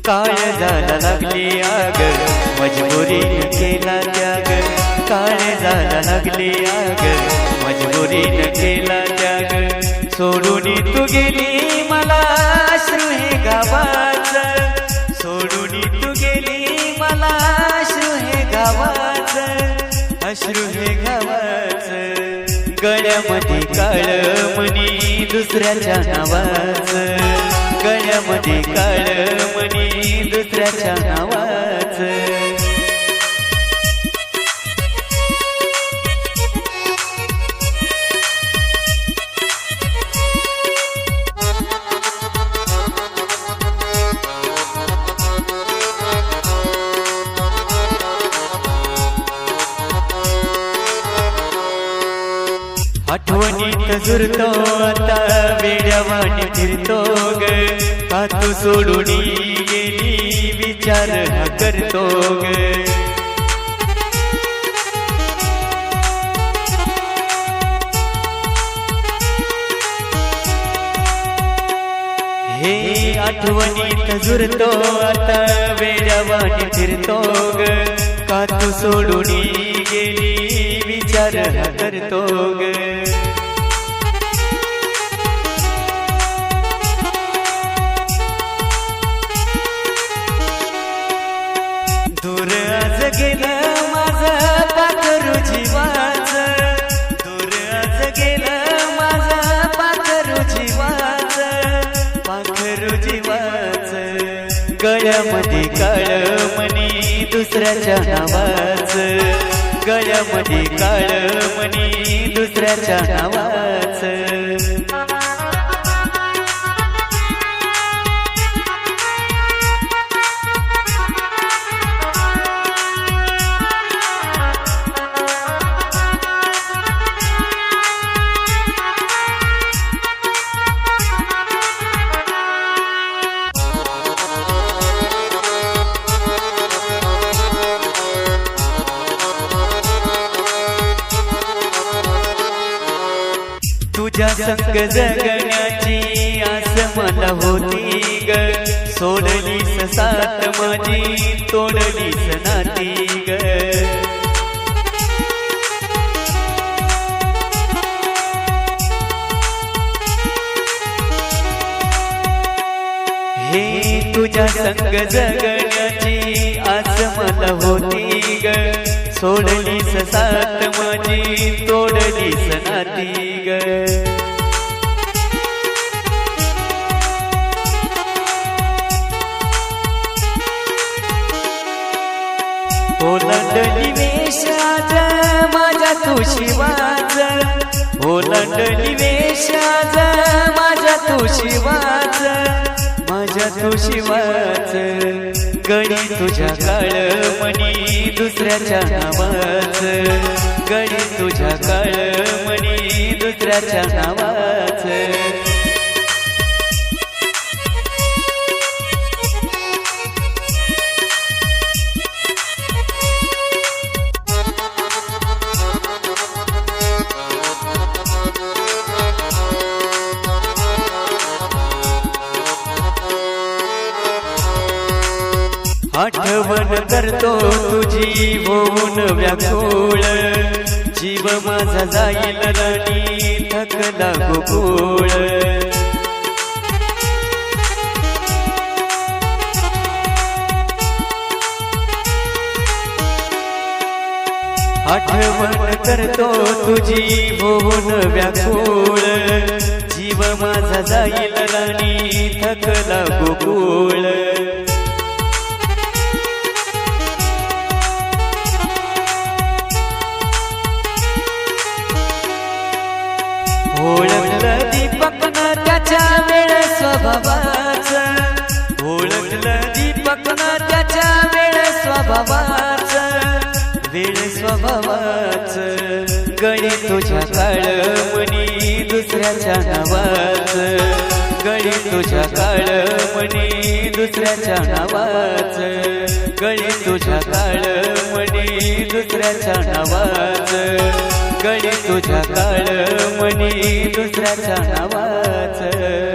काळजाला लागली आग मजबुरीने केला त्याग, काळजाला लागली आग मजबुरीने केला त्याग, सोडून तू गेली मला अश्रू हे गावाचं, सोडून तू गेली मला अश्रू हे गावाचं, अश्रू हे गावाचं, गळ्यामध्ये काळमणी दुसऱ्याच्या नावाचं, गळ्यामध्ये काळमणी दुसऱ्याच्या नावाचं, आठवणीत झुरतो आता वेड्यावानी फिरतो ग, का तू सोडून गेली विचार हा करतो ग, हे आठवणीत झुरतो आता वेड्यावानी फिरतो ग, का तू सोडून गेली विचार हा करतो ग, दूर आज गेलं माझं पाखरू जीवाचं, दूर आज गेलं माझं पाखरू जीवाचं, पाखरू जीवाचं, गळ्यामध्ये काळमणी दुसऱ्याच्या नावाचं, गळ्यामध्ये काळमणी दुसऱ्याच्या नावाचं, तुझ्या संग जगण्याची आस मला होती ग, सोडलीस साथ माझी तोडलीस नाती ग, हे तुझ्या संग जगण्याची आस मला होती ग, सोडलीस साथ माझी तोडलीस नाती ग, ओलांडली वेश आज माझ्या तू शिवाचं, ओलांडली वेश आज माझ्या तू शिवाचं, माझ्या तू शिवाचं, गळी तुझ्या काळमणी दुसऱ्याच्या नावाचं, गळी तुझ्या काळमणी दुसऱ्याच्या नावाचं, आठवण करतो तुझी होऊन व्याकुळ, जीव माझा जाईल राणी थकला गोकुळ, आठवण करतो तुझी होऊन व्याकुळ, जीव माझा जाईल राणी थकला गोकुळ, ओळखलं दीपकनं त्याच्या वेळ स्वभावाचं, ओळखलं दीपकनं त्याच्या गळी तुझ्या काळमणी दुसऱ्याच्या नावाच, गळी तुझ्या काळमणी दुसऱ्याच्या नावाच, गळी तुझ्या काळमणी दुसऱ्याच्या नावाच, गळी तुझ्या काळमणी दुसऱ्याच्या नावाच.